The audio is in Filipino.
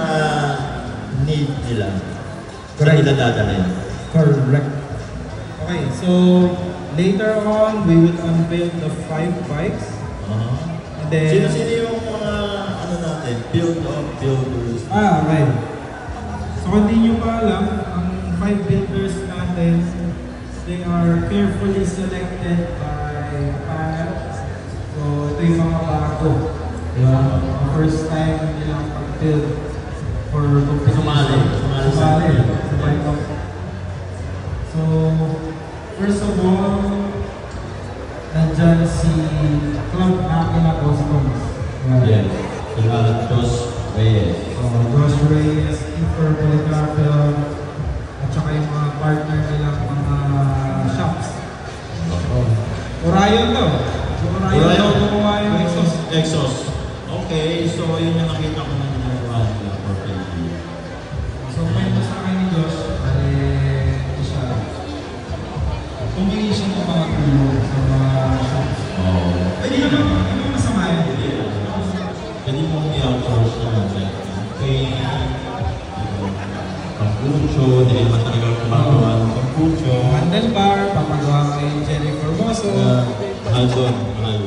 mga need nila. Saan nila dadalhin? Correct. Okay, so later on, we will unveil the 5 bikes. And then... Sino-sino yung mga, ano natin, builders? Okay. So kung di nyo pa alam, ang 5 builders natin, they are carefully selected by panel. So ito yung mga bago. Diba? First time nilang pag-build for Sumali. sa bike. So, first of all, nandyan si Club Makina Customs. Yes. Josh Reyes. Josh Reyes, Keeper Policarpio, at saka yung mga partner nilang mga shops. Orion to. So, Orion gumawa yung Exhaust. Okay, so yun yung nakita ko na ginagawa nila for PG. So, kwento sa akin ni Josh, siya, pumili siya ng mga tulong sa mga shops. Pwede naman masama yun. Pwede mong i-outsource naman siya. Okay. Pangpucho, hindi naman talaga kumagawa ng pangpucho. Handlebar, papagawa kay Jenny Formoso. Mahal doon, mahal.